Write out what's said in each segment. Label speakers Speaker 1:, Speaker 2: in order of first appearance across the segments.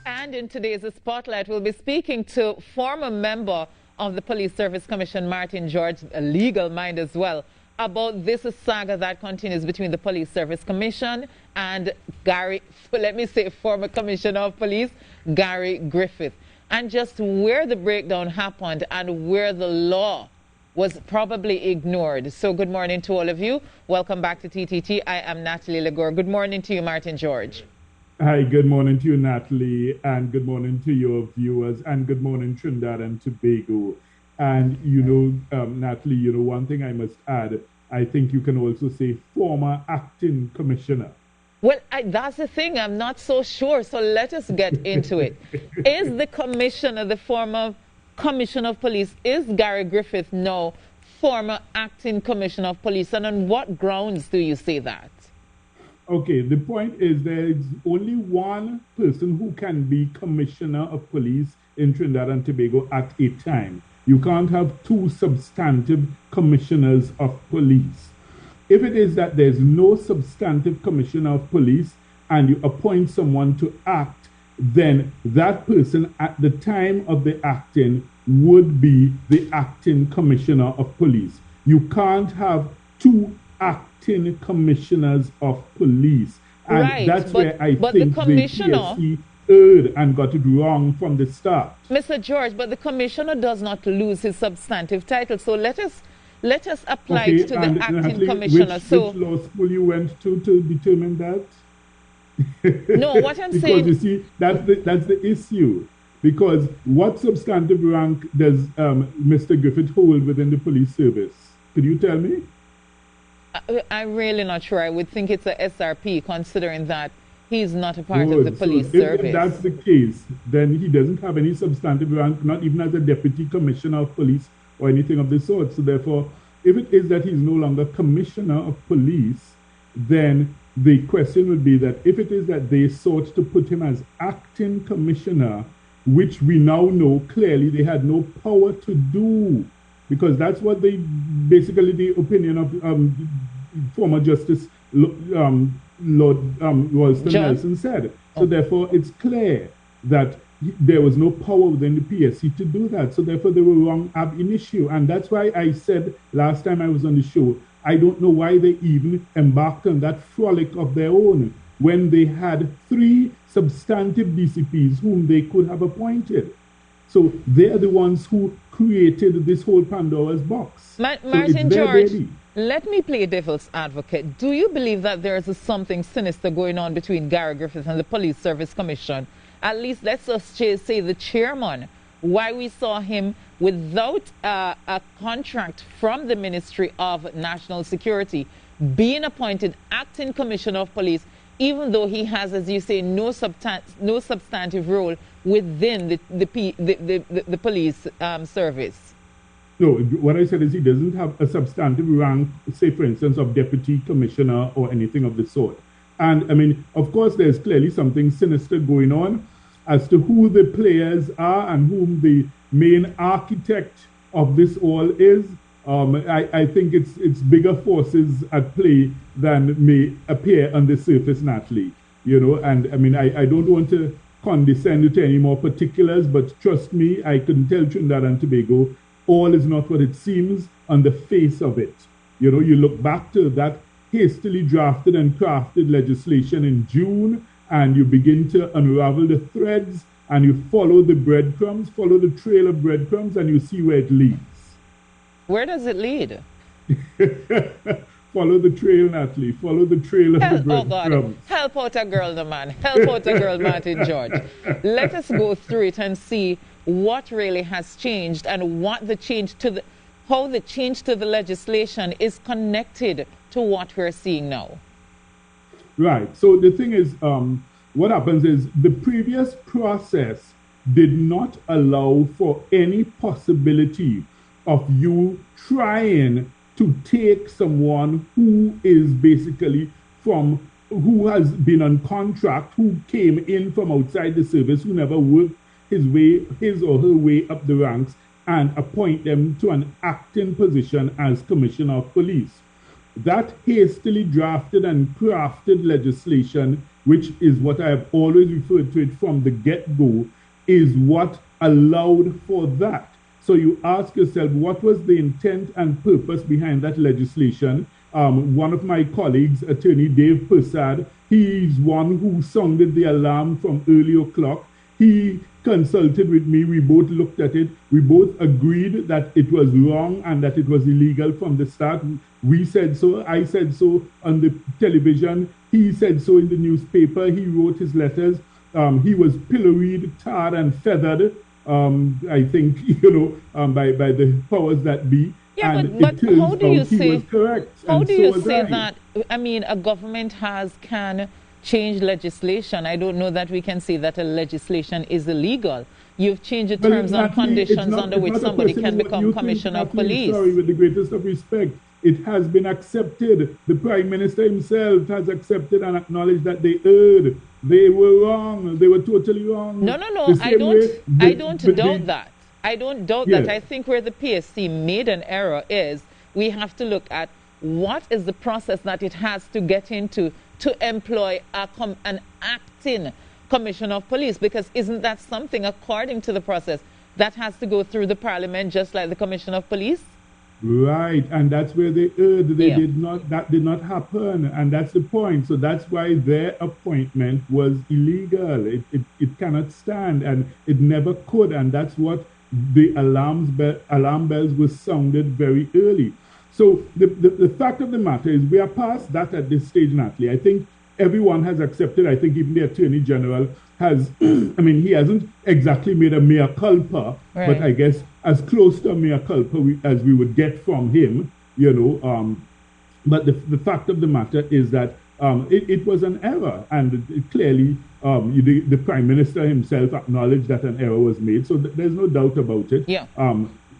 Speaker 1: And in today's Spotlight, we'll be speaking to former member of the Police Service Commission, Martin George, a legal mind as well, about this saga that continues between the Police Service Commission and former Commissioner of Police, Gary Griffith, and just where the breakdown happened and where the law was probably ignored. So good morning to all of you. Welcome back to TTT. I am Natalee Legore. Good morning to you, Martin George.
Speaker 2: Hi, good morning to you, Natalie, and good morning to your viewers, and good morning, Trinidad and Tobago. And, Natalie, one thing I must add, I think you can also say former acting commissioner.
Speaker 1: Well, that's the thing. I'm not so sure. So let us get into it. Is the commissioner, the former commissioner of police, is Gary Griffith now former acting commissioner of police? And on what grounds do you say that?
Speaker 2: Okay, the point is there is only one person who can be commissioner of police in Trinidad and Tobago at a time. You can't have two substantive commissioners of police. If it is that there's no substantive commissioner of police and you appoint someone to act, then that person at the time of the acting would be the acting commissioner of police. You can't have two acting commissioners of police. And
Speaker 1: right,
Speaker 2: that's where I think
Speaker 1: the
Speaker 2: PSC erred and got it wrong from the start.
Speaker 1: Mr. George, but the commissioner does not lose his substantive title. So let us apply it to the acting
Speaker 2: Natalie,
Speaker 1: commissioner.
Speaker 2: Which law school you went to determine that?
Speaker 1: No, what I'm saying...
Speaker 2: Because you see, that's the issue. Because what substantive rank does Mr. Griffith hold within the police service? Could you tell me?
Speaker 1: I'm really not sure. I would think it's a SRP, considering that he's not a part of the police service.
Speaker 2: If that's the case, then he doesn't have any substantive rank, not even as a deputy commissioner of police or anything of the sort. So therefore, if it is that he's no longer commissioner of police, then the question would be that if it is that they sought to put him as acting commissioner, which we now know clearly they had no power to do, because that's what basically the opinion of former Justice Lord Ralston Nelson said. So therefore, it's clear that there was no power within the PSC to do that. So therefore, they were wrong ab initio. And that's why I said last time I was on the show, I don't know why they even embarked on that frolic of their own when they had 3 substantive DCPs whom they could have appointed. So they're the ones who created this whole Pandora's box.
Speaker 1: Martin George, let me play devil's advocate. Do you believe that there is something sinister going on between Gary Griffith and the Police Service Commission? At least let's just say the chairman, why we saw him without a contract from the Ministry of National Security being appointed acting commissioner of police, even though he has, as you say, no substantive role within the police service.
Speaker 2: No, what I said is he doesn't have a substantive rank, say, for instance, of deputy commissioner or anything of the sort. And, I mean, of course, there's clearly something sinister going on as to who the players are and whom the main architect of this all is. I think it's bigger forces at play than may appear on the surface, Natalie. And I mean, I don't want to condescend to any more particulars, but trust me, I can tell Trinidad and Tobago, all is not what it seems on the face of it. You look back to that hastily drafted and crafted legislation in June, and you begin to unravel the threads, and you follow the breadcrumbs, follow the trail of breadcrumbs, and you see where it leads.
Speaker 1: Where does it lead?
Speaker 2: Follow the trail, Natalie. Follow the trail of the breadcrumbs.
Speaker 1: Oh God, help out a girl, the man. Help out a girl, Martin George. Let us go through it and see what really has changed and what the change to how the change to the legislation is connected to what we're seeing now.
Speaker 2: Right. So the thing is, what happens is the previous process did not allow for any possibility of you trying to take someone who is basically who has been on contract, who came in from outside the service, who never worked his or her way up the ranks, and appoint them to an acting position as commissioner of police. That hastily drafted and crafted legislation which is what I have always referred to it from the get-go, is what allowed for that. So you ask yourself, what was the intent and purpose behind that legislation? One of my colleagues, Attorney Dave Persad, he's one who sounded the alarm from early o'clock. He consulted with me. We both looked at it. We both agreed that it was wrong and that it was illegal from the start. We said so. I said so on the television. He said so in the newspaper. He wrote his letters. He was pilloried, tarred, and feathered. I think, by the powers that be.
Speaker 1: Yeah,
Speaker 2: and
Speaker 1: but how do you say? How do you say that? I mean, a government can change legislation. I don't know that we can say that a legislation is illegal. You've changed the terms and conditions under which somebody can become commissioner of police.
Speaker 2: Sorry, with the greatest of respect, it has been accepted. The Prime Minister himself has accepted and acknowledged that they erred. They were wrong. They were totally wrong.
Speaker 1: No. I don't doubt that. I don't doubt that. I think where the PSC made an error is we have to look at what is the process that it has to get into to employ an acting commissioner of police, because isn't that something, according to the process, that has to go through the parliament just like the commissioner of police?
Speaker 2: Right, and that's where they erred. That did not happen, and that's the point. So that's why their appointment was illegal. It cannot stand, and it never could, and that's what the alarm bells were sounded very early. So the fact of the matter is we are past that at this stage, Natalee. I think everyone has accepted. I think even the Attorney General has, he hasn't exactly made a mea culpa, right, but I guess as close to a mea culpa as we would get from him, but the fact of the matter is that it was an error, and clearly the Prime Minister himself acknowledged that an error was made, so there's no doubt about it.
Speaker 1: Yeah.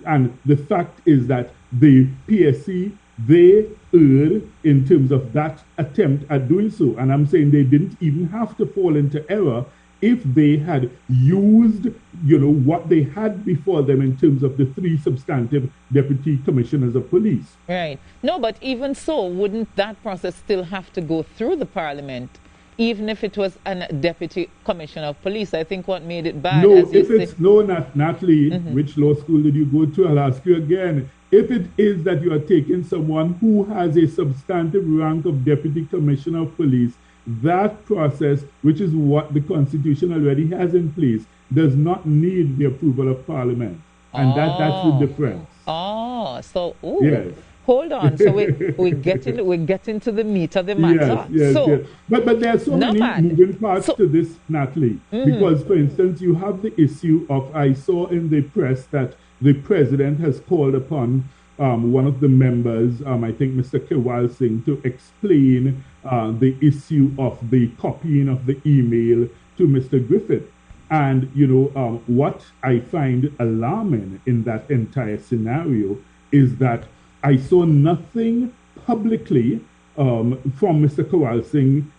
Speaker 2: And the fact is that the PSC, they erred in terms of that attempt at doing so. And I'm saying they didn't even have to fall into error if they had used, what they had before them in terms of the 3 substantive deputy commissioners of police.
Speaker 1: Right. No, but even so, wouldn't that process still have to go through the parliament, even if it was a deputy commissioner of police? I think what made it bad.
Speaker 2: Natalee, which law school did you go to? I'll ask you again. If it is that you are taking someone who has a substantive rank of deputy commissioner of police, that process, which is what the Constitution already has in place, does not need the approval of Parliament. And that's the difference.
Speaker 1: Yes. Hold on. So we get into the meat of the matter.
Speaker 2: Yes. But there are so many moving parts to this, Natalee. Because, for instance, you have the issue of, I saw in the press that the president has called upon one of the members, I think Mr. Kewal Singh, to explain the issue of the copying of the email to Mr. Griffith. And, what I find alarming in that entire scenario is that I saw nothing publicly from Mr. Kewal Singh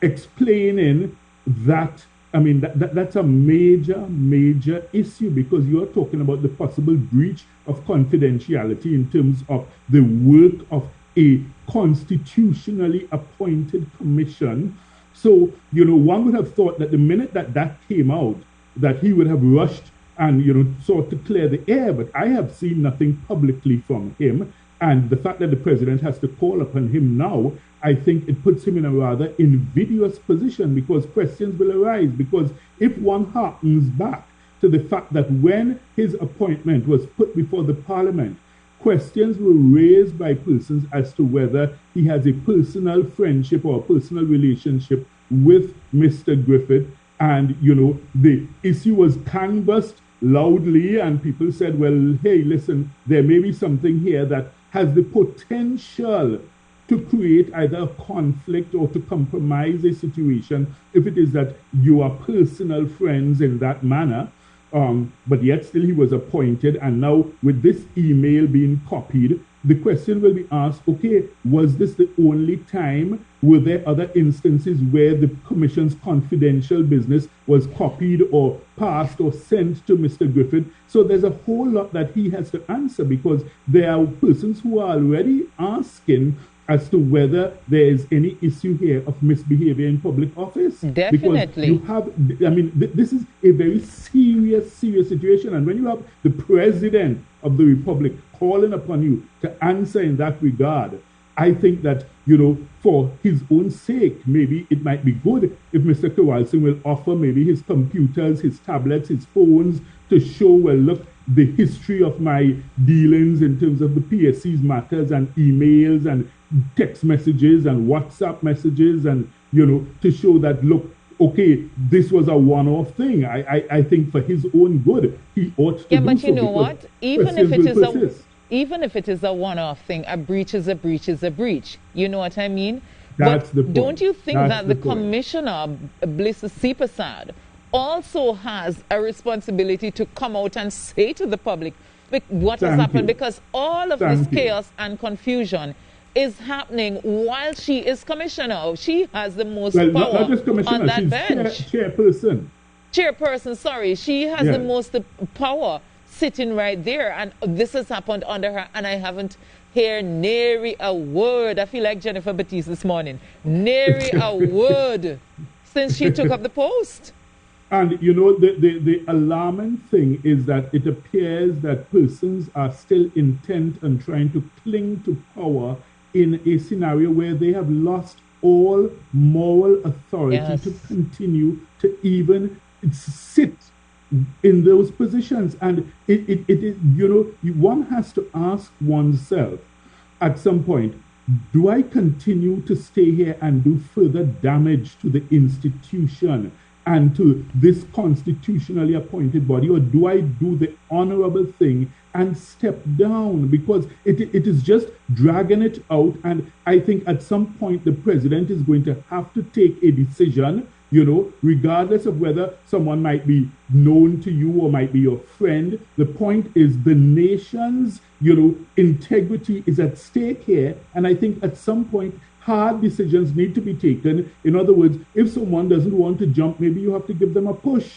Speaker 2: explaining that. That's a major issue, because you're talking about the possible breach of confidentiality in terms of the work of a constitutionally appointed commission. So, one would have thought that the minute that came out, that he would have rushed and, sought to clear the air. But I have seen nothing publicly from him. And the fact that the president has to call upon him now, I think it puts him in a rather invidious position, because questions will arise. Because if one harkens back to the fact that when his appointment was put before the parliament, questions were raised by persons as to whether he has a personal friendship or a personal relationship with Mr. Griffith. And, the issue was canvassed loudly, and people said, well, hey, listen, there may be something here that has the potential to create either a conflict or to compromise a situation if it is that you are personal friends in that manner. But yet still he was appointed, and now with this email being copied, the question will be asked, okay, was this the only time? Were there other instances where the commission's confidential business was copied or passed or sent to Mr. Griffith? So there's a whole lot that he has to answer, because there are persons who are already asking as to whether there is any issue here of misbehavior in public office.
Speaker 1: Definitely.
Speaker 2: Because you have, I mean, this is a very serious situation. And when you have the President of the Republic calling upon you to answer in that regard, I think that, for his own sake, maybe it might be good if Mr. Kowalski will offer maybe his computers, his tablets, his phones to show, well, look, the history of my dealings in terms of the PSC's matters and emails and text messages and WhatsApp messages and, to show that, look, okay, this was a one-off thing. I think for his own good, he ought to do so.
Speaker 1: Yeah, but you know what? Even if it is a one-off thing, a breach is a breach is a breach. You know what I mean?
Speaker 2: That's the point.
Speaker 1: Don't you think that the Commissioner, Bliss Sipasad, also has a responsibility to come out and say to the public what has happened? Because all of this chaos and confusion is happening while she is Commissioner. She has the most power
Speaker 2: not just Commissioner,
Speaker 1: on that
Speaker 2: she's
Speaker 1: bench. Chairperson, sorry. She has the most power sitting right there, and this has happened under her, and I haven't heard nary a word. I feel like Jennifer Batiste this morning. Nary a word since she took up the post.
Speaker 2: And the alarming thing is that it appears that persons are still intent on trying to cling to power in a scenario where they have lost all moral authority to continue to even sit in those positions. And it is, one has to ask oneself at some point, do I continue to stay here and do further damage to the institution and to this constitutionally appointed body, or do I do the honorable thing and step down? Because it is just dragging it out, and I think at some point the president is going to have to take a decision, regardless of whether someone might be known to you or might be your friend. The point is the nation's, integrity is at stake here, and I think at some point hard decisions need to be taken. In other words, if someone doesn't want to jump, maybe you have to give them a push.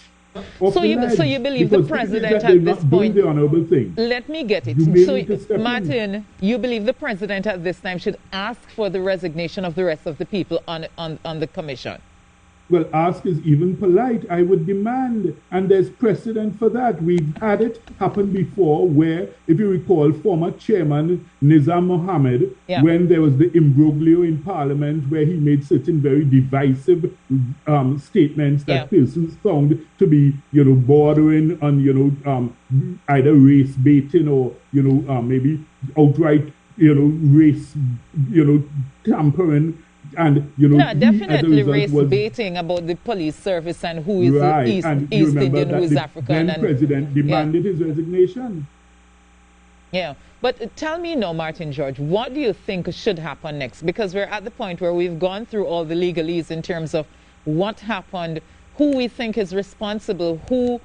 Speaker 1: So you believe the president at this point,
Speaker 2: the honorable thing.
Speaker 1: Let me get it. So, Martin, you believe the president at this time should ask for the resignation of the rest of the people on the commission?
Speaker 2: Well, ask is even polite. I would demand, and there's precedent for that. We've had it happen before where, if you recall, former chairman Nizam Mohammed, when there was the imbroglio in Parliament where he made certain very divisive statements that persons found to be, bordering on, either race baiting or, maybe outright, race, tampering. And
Speaker 1: definitely race baiting about the police service and who is East Indian, who is African.
Speaker 2: The president demanded his resignation.
Speaker 1: Yeah, but tell me now, Martin George, what do you think should happen next? Because we're at the point where we've gone through all the legalese in terms of what happened, who we think is responsible, who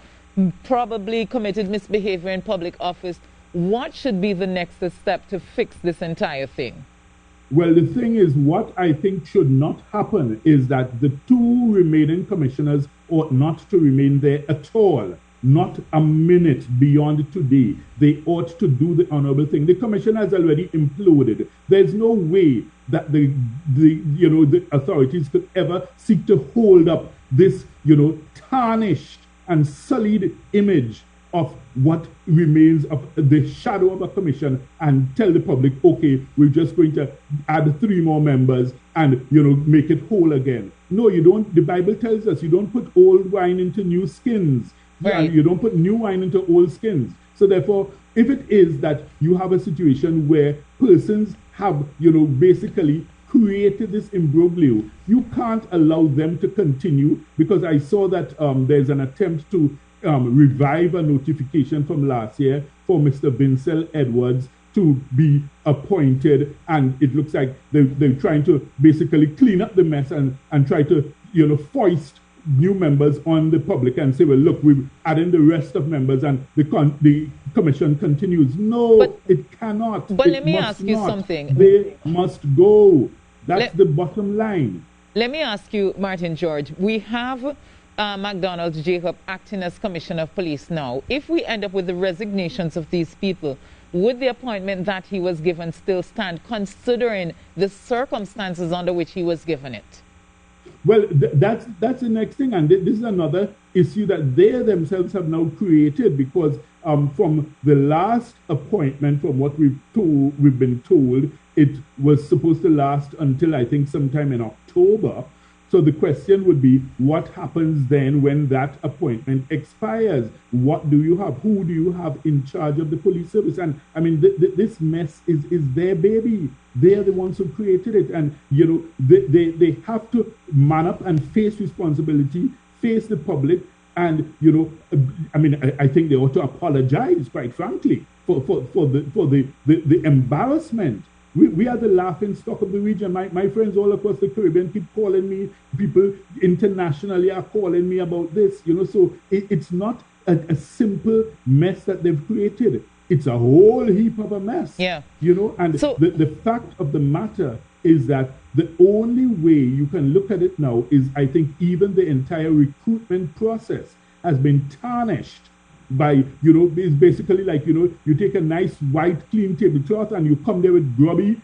Speaker 1: probably committed misbehavior in public office. What should be the next step to fix this entire thing?
Speaker 2: Well, the thing is, what I think should not happen is that the two remaining commissioners ought not to remain there at all, not a minute beyond today. They ought to do the honorable thing. The commission has already imploded. There's no way that the authorities could ever seek to hold up this, tarnished and sullied image of what remains of the shadow of a commission and tell the public, okay, we're just going to add 3 more members and, make it whole again. No, you don't. The Bible tells us you don't put old wine into new skins.
Speaker 1: Right.
Speaker 2: You don't put new wine into old skins. So therefore, if it is that you have a situation where persons have, basically created this imbroglio, you can't allow them to continue, because I saw that there's an attempt to revive a notification from last year for Mr. Vincel Edwards to be appointed, and it looks like they're trying to basically clean up the mess and try to foist new members on the public and say, well, look, we're adding the rest of members and the commission continues. No, it cannot.
Speaker 1: But let me ask you something.
Speaker 2: They must go. That's the bottom line.
Speaker 1: Let me ask you, Martin George, we have McDonald Jacob acting as Commissioner of Police now. If we end up with the resignations of these people, would the appointment that he was given still stand, considering the circumstances under which he was given it?
Speaker 2: Well, that's the next thing, and this is another issue that they themselves have now created, because from the last appointment, from what we've been told, it was supposed to last until I think sometime in October. So the question would be, what happens then when that appointment expires? What do you have? Who do you have in charge of the police service? And I mean, this mess is their baby. They are the ones who created it. And, you know, they have to man up and face responsibility, face the public. And, you know, I mean, I think they ought to apologize, quite frankly, for the embarrassment. We are the laughing stock of the region. My friends all across the Caribbean keep calling me. People internationally are calling me about this. You know, so it's not a simple mess that they've created. It's a whole heap of a mess.
Speaker 1: Yeah.
Speaker 2: You know, and so, the fact of the matter is that the only way you can look at it now is, I think, even the entire recruitment process has been tarnished by, you know, it's basically like, you know, you take a nice white clean tablecloth and you come there with grubby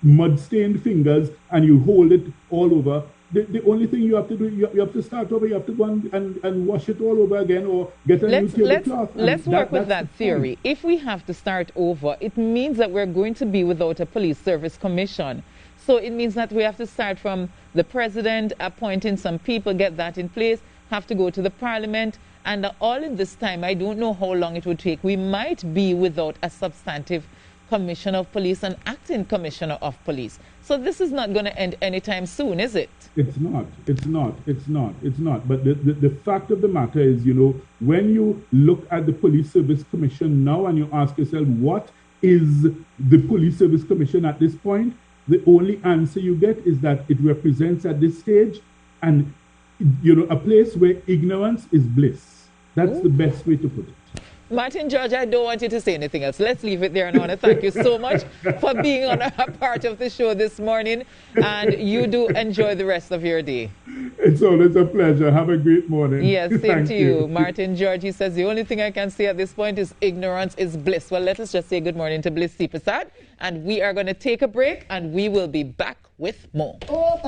Speaker 2: mud-stained fingers and you hold it all over. The only thing you have to do, you have to start over, you have to go and wash it all over again, or get a new tablecloth.
Speaker 1: Let's work with that theory. If we have to start over, it means that we're going to be without a police service commission. So it means that we have to start from the president appointing some people, get that in place, have to go to the parliament. And all in this time, I don't know how long it would take. We might be without a substantive commissioner of police and acting commissioner of police. So this is not going to end anytime soon, is it?
Speaker 2: It's not. But the fact of the matter is, you know, when you look at the Police Service Commission now and you ask yourself, what is the Police Service Commission at this point? The only answer you get is that it represents at this stage, and, you know, a place where ignorance is bliss. That's the best way to put it.
Speaker 1: Martin George, I don't want you to say anything else. Let's leave it there. And I want to thank you so much for being on a part of the show this morning. And you do enjoy the rest of your day.
Speaker 2: It's always a pleasure. Have a great morning.
Speaker 1: Yes, same to you. Martin George, he says, the only thing I can say at this point is ignorance is bliss. Well, let us just say good morning to Bliss C. Prasad. And we are going to take a break and we will be back with more.
Speaker 3: Oh,